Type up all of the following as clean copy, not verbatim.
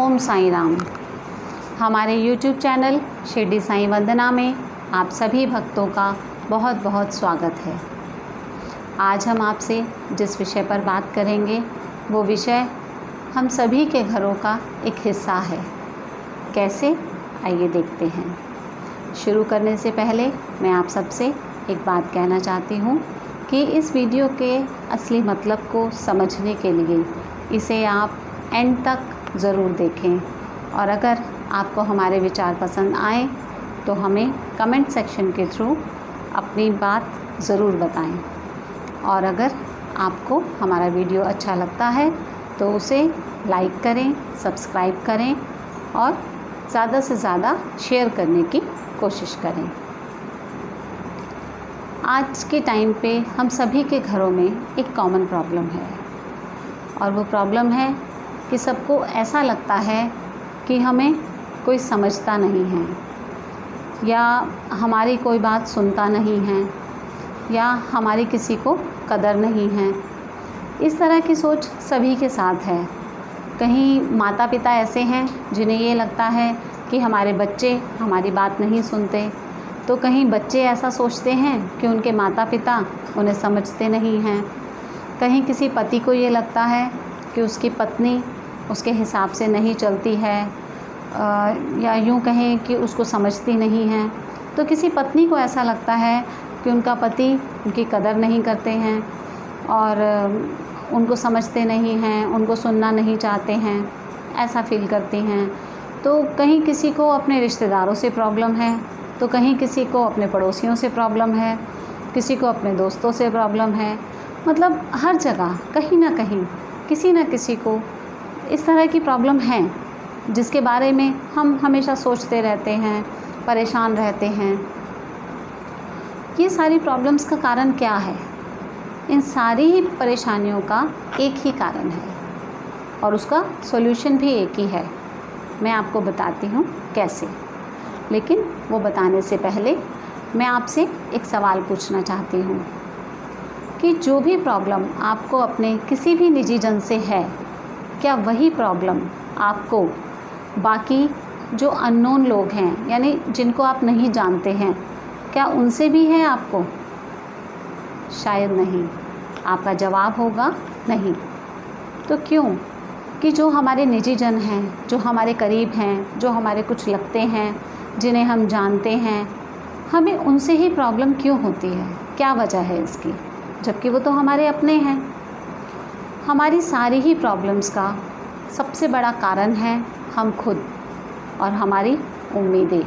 ओम साईं राम। हमारे YouTube channel Shirdi Sai वंदना में आप सभी भक्तों का बहुत बहुत स्वागत है। आज हम आपसे जिस विषय पर बात करेंगे वो विषय हम सभी के घरों का एक हिस्सा है। कैसे, आइए देखते हैं। शुरू करने से पहले मैं आप सबसे एक बात कहना चाहती हूँ कि इस वीडियो के असली मतलब को समझने के लिए इसे आप एंड तक ज़रूर देखें, और अगर आपको हमारे विचार पसंद आए तो हमें कमेंट सेक्शन के थ्रू अपनी बात ज़रूर बताएं। और अगर आपको हमारा वीडियो अच्छा लगता है तो उसे लाइक करें, सब्सक्राइब करें और ज़्यादा से ज़्यादा शेयर करने की कोशिश करें। आज के टाइम पे हम सभी के घरों में एक कॉमन प्रॉब्लम है, और वो प्रॉब्लम है कि सबको ऐसा लगता है कि हमें कोई समझता नहीं है, या हमारी कोई बात सुनता नहीं है, या हमारी किसी को कदर नहीं है। इस तरह की सोच सभी के साथ है। कहीं माता पिता ऐसे हैं जिन्हें ये लगता है कि हमारे बच्चे हमारी बात नहीं सुनते, तो कहीं बच्चे ऐसा सोचते हैं कि उनके माता पिता उन्हें समझते नहीं हैं। कहीं किसी पति को ये लगता है कि उसकी पत्नी उसके हिसाब से नहीं चलती है, या यूँ कहें कि उसको समझती नहीं है। तो किसी पत्नी को ऐसा लगता है कि उनका पति उनकी कदर नहीं करते हैं और उनको समझते नहीं हैं, उनको सुनना नहीं चाहते हैं, ऐसा फील करती हैं। तो कहीं किसी को अपने रिश्तेदारों से प्रॉब्लम है, तो कहीं किसी को अपने पड़ोसियों से प्रॉब्लम है, किसी को अपने दोस्तों से प्रॉब्लम है। मतलब हर जगह कहीं ना कहीं किसी न किसी को इस तरह की प्रॉब्लम है जिसके बारे में हम हमेशा सोचते रहते हैं, परेशान रहते हैं। ये सारी प्रॉब्लम्स का कारण क्या है? इन सारी ही परेशानियों का एक ही कारण है, और उसका सॉल्यूशन भी एक ही है। मैं आपको बताती हूँ कैसे। लेकिन वो बताने से पहले मैं आपसे एक सवाल पूछना चाहती हूँ कि जो भी प्रॉब्लम आपको अपने किसी भी निजी जन से है, क्या वही प्रॉब्लम आपको बाकी जो अननोन लोग हैं, यानी जिनको आप नहीं जानते हैं, क्या उनसे भी है आपको? शायद नहीं। आपका जवाब होगा नहीं। तो क्यों? कि जो हमारे निजी जन हैं, जो हमारे करीब हैं, जो हमारे कुछ लगते हैं, जिन्हें हम जानते हैं, हमें उनसे ही प्रॉब्लम क्यों होती है? क्या वजह है इसकी, जबकि वो तो हमारे अपने हैं? हमारी सारी ही प्रॉब्लम्स का सबसे बड़ा कारण है हम खुद, और हमारी उम्मीदें,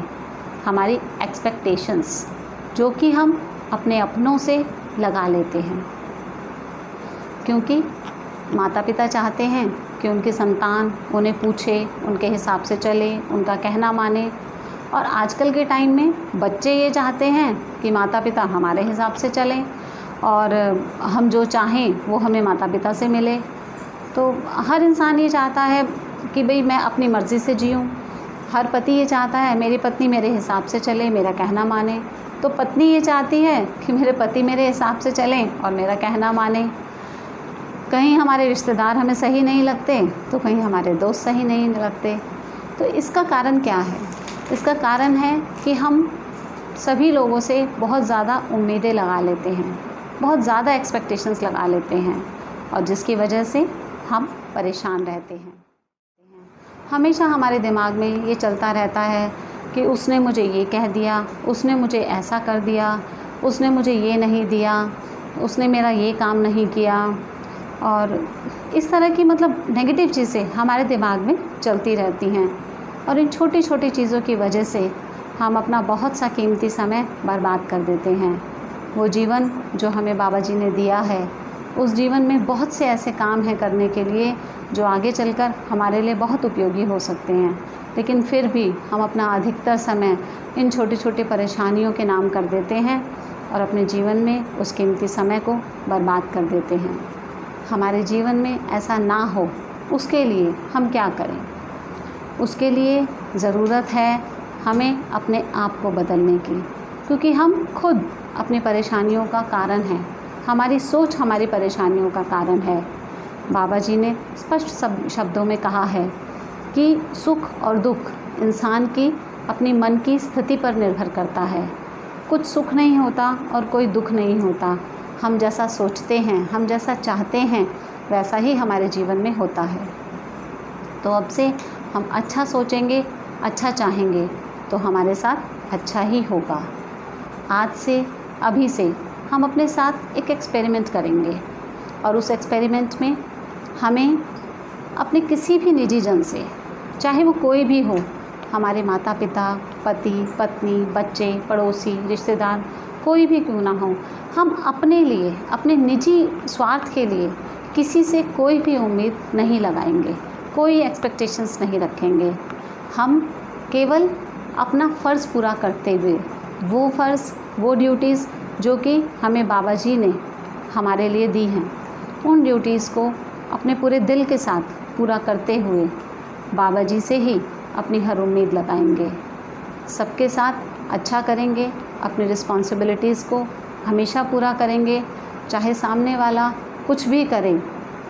हमारी एक्सपेक्टेशंस, जो कि हम अपने अपनों से लगा लेते हैं। क्योंकि माता पिता चाहते हैं कि उनकी संतान उन्हें पूछे, उनके हिसाब से चले, उनका कहना माने। और आजकल के टाइम में बच्चे ये चाहते हैं कि माता पिता हमारे हिसाब से चलें, और हम जो चाहें वो हमें माता पिता से मिले। तो हर इंसान ये चाहता है कि भाई मैं अपनी मर्ज़ी से जीऊँ। हर पति ये चाहता है मेरी पत्नी मेरे हिसाब से चले, मेरा कहना माने। तो पत्नी ये चाहती है कि मेरे पति मेरे हिसाब से चलें और मेरा कहना माने। कहीं हमारे रिश्तेदार हमें सही नहीं लगते, तो कहीं हमारे दोस्त सही नहीं लगते। तो इसका कारण क्या है? इसका कारण है कि हम सभी लोगों से बहुत ज़्यादा उम्मीदें लगा लेते हैं, बहुत ज़्यादा एक्सपेक्टेशंस लगा लेते हैं, और जिसकी वजह से हम परेशान रहते हैं। हमेशा हमारे दिमाग में ये चलता रहता है कि उसने मुझे ये कह दिया, उसने मुझे ऐसा कर दिया, उसने मुझे ये नहीं दिया, उसने मेरा ये काम नहीं किया। और इस तरह की मतलब नेगेटिव चीज़ें हमारे दिमाग में चलती रहती हैं, और इन छोटी छोटी चीज़ों की वजह से हम अपना बहुत सा कीमती समय बर्बाद कर देते हैं। वो जीवन जो हमें बाबा जी ने दिया है, उस जीवन में बहुत से ऐसे काम हैं करने के लिए जो आगे चलकर हमारे लिए बहुत उपयोगी हो सकते हैं, लेकिन फिर भी हम अपना अधिकतर समय इन छोटी छोटी परेशानियों के नाम कर देते हैं और अपने जीवन में उस कीमती समय को बर्बाद कर देते हैं। हमारे जीवन में ऐसा ना हो, उसके लिए हम क्या करें? उसके लिए ज़रूरत है हमें अपने आप को बदलने की, क्योंकि हम खुद अपनी परेशानियों का कारण हैं। हमारी सोच हमारी परेशानियों का कारण है। बाबा जी ने स्पष्ट शब्दों में कहा है कि सुख और दुख इंसान की अपनी मन की स्थिति पर निर्भर करता है। कुछ सुख नहीं होता और कोई दुख नहीं होता। हम जैसा सोचते हैं, हम जैसा चाहते हैं, वैसा ही हमारे जीवन में होता है। तो अब से हम अच्छा सोचेंगे, अच्छा चाहेंगे तो हमारे साथ अच्छा ही होगा। आज से, अभी से हम अपने साथ एक एक्सपेरिमेंट करेंगे और उस एक्सपेरिमेंट में हमें अपने किसी भी निजी जन से, चाहे वो कोई भी हो, हमारे माता पिता, पति पत्नी, बच्चे, पड़ोसी, रिश्तेदार, कोई भी क्यों ना हो, हम अपने लिए, अपने निजी स्वार्थ के लिए किसी से कोई भी उम्मीद नहीं लगाएंगे, कोई एक्सपेक्टेशंस नहीं रखेंगे। हम केवल अपना फ़र्ज़ पूरा करते हुए, वो फ़र्ज़, वो ड्यूटीज़ जो कि हमें बाबा जी ने हमारे लिए दी हैं, उन ड्यूटीज़ को अपने पूरे दिल के साथ पूरा करते हुए बाबा जी से ही अपनी हर उम्मीद लगाएंगे। सबके साथ अच्छा करेंगे, अपनी रिस्पॉन्सिबिलिटीज़ को हमेशा पूरा करेंगे। चाहे सामने वाला कुछ भी करे,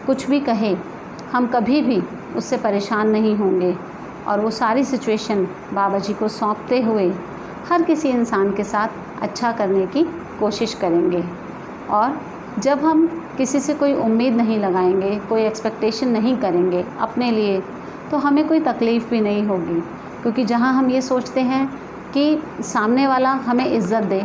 कुछ भी कहे, हम कभी भी उससे परेशान नहीं होंगे और वो सारी सिचुएशन बाबा जी को सौंपते हुए हर किसी इंसान के साथ अच्छा करने की कोशिश करेंगे। और जब हम किसी से कोई उम्मीद नहीं लगाएंगे, कोई एक्सपेक्टेशन नहीं करेंगे अपने लिए, तो हमें कोई तकलीफ़ भी नहीं होगी। क्योंकि जहाँ हम ये सोचते हैं कि सामने वाला हमें इज़्ज़त दे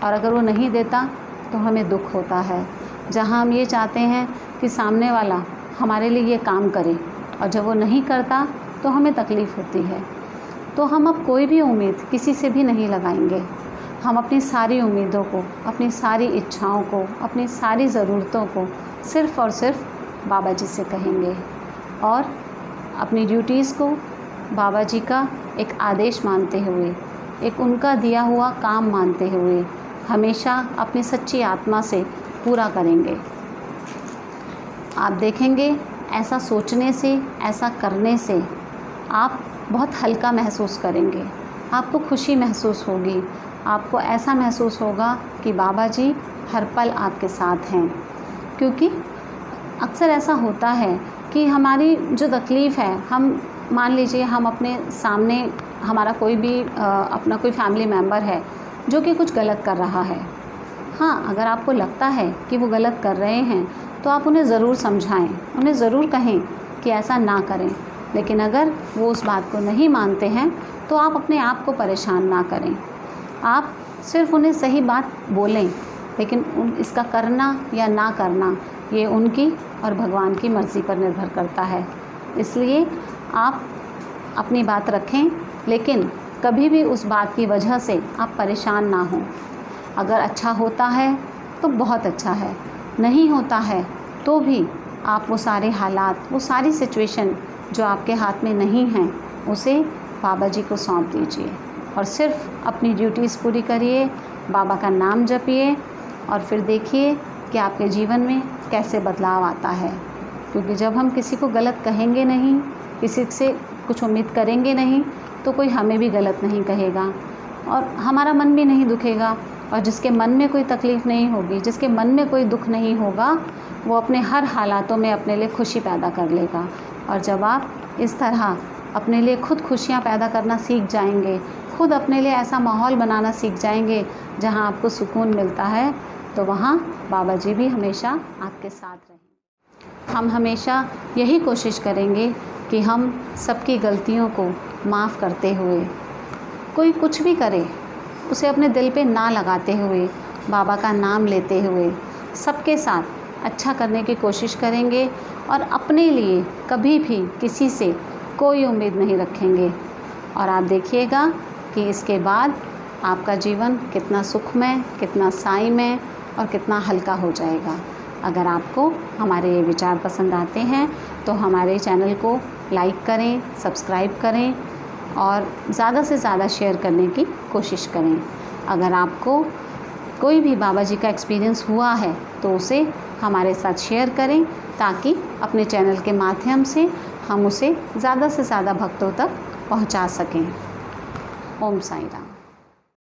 और अगर वो नहीं देता तो हमें दुख होता है। जहाँ हम ये चाहते हैं कि सामने वाला हमारे लिए ये काम करे और जब वो नहीं करता तो हमें तकलीफ़ होती है। तो हम अब कोई भी उम्मीद किसी से भी नहीं लगाएंगे। हम अपनी सारी उम्मीदों को, अपनी सारी इच्छाओं को, अपनी सारी ज़रूरतों को सिर्फ़ और सिर्फ बाबा जी से कहेंगे और अपनी ड्यूटीज़ को बाबा जी का एक आदेश मानते हुए, एक उनका दिया हुआ काम मानते हुए हमेशा अपनी सच्ची आत्मा से पूरा करेंगे। आप देखेंगे ऐसा सोचने से, ऐसा करने से आप बहुत हल्का महसूस करेंगे, आपको खुशी महसूस होगी, आपको ऐसा महसूस होगा कि बाबा जी हर पल आपके साथ हैं। क्योंकि अक्सर ऐसा होता है कि हमारी जो तकलीफ़ है, हम मान लीजिए हम अपने सामने हमारा कोई भी अपना कोई फैमिली मेम्बर है जो कि कुछ गलत कर रहा है। हाँ, अगर आपको लगता है कि वो गलत कर रहे हैं तो आप उन्हें ज़रूर समझाएं, उन्हें ज़रूर कहें कि ऐसा ना करें। लेकिन अगर वो उस बात को नहीं मानते हैं तो आप अपने आप को परेशान ना करें। आप सिर्फ़ उन्हें सही बात बोलें, लेकिन इसका करना या ना करना ये उनकी और भगवान की मर्ज़ी पर निर्भर करता है। इसलिए आप अपनी बात रखें, लेकिन कभी भी उस बात की वजह से आप परेशान ना हों। अगर अच्छा होता है तो बहुत अच्छा है, नहीं होता है तो भी आप वो सारे हालात, वो सारी सिचुएशन जो आपके हाथ में नहीं हैं, उसे बाबा जी को सौंप दीजिए और सिर्फ़ अपनी ड्यूटीज़ पूरी करिए, बाबा का नाम जपिए और फिर देखिए कि आपके जीवन में कैसे बदलाव आता है। क्योंकि जब हम किसी को गलत कहेंगे नहीं, किसी से कुछ उम्मीद करेंगे नहीं, तो कोई हमें भी गलत नहीं कहेगा और हमारा मन भी नहीं दुखेगा। और जिसके मन में कोई तकलीफ़ नहीं होगी, जिसके मन में कोई दुख नहीं होगा, वो अपने हर हालातों में अपने लिए खुशी पैदा कर लेगा। और जब आप इस तरह अपने लिए खुद खुशियाँ पैदा करना सीख जाएंगे, खुद अपने लिए ऐसा माहौल बनाना सीख जाएंगे जहाँ आपको सुकून मिलता है, तो वहाँ बाबा जी भी हमेशा आपके साथ रहेंगे। हम हमेशा यही कोशिश करेंगे कि हम सबकी गलतियों को माफ़ करते हुए, कोई कुछ भी करे उसे अपने दिल पे ना लगाते हुए, बाबा का नाम लेते हुए सबके साथ अच्छा करने की कोशिश करेंगे और अपने लिए कभी भी किसी से कोई उम्मीद नहीं रखेंगे। और आप देखिएगा कि इसके बाद आपका जीवन कितना सुखमय, कितना साईमय और कितना हल्का हो जाएगा। अगर आपको हमारे ये विचार पसंद आते हैं तो हमारे चैनल को लाइक करें, सब्सक्राइब करें और ज़्यादा से ज़्यादा शेयर करने की कोशिश करें। अगर आपको कोई भी बाबा जी का एक्सपीरियंस हुआ है तो उसे हमारे साथ शेयर करें, ताकि अपने चैनल के माध्यम से हम उसे ज़्यादा से ज़्यादा भक्तों तक पहुंचा सकें। ओम साईं राम।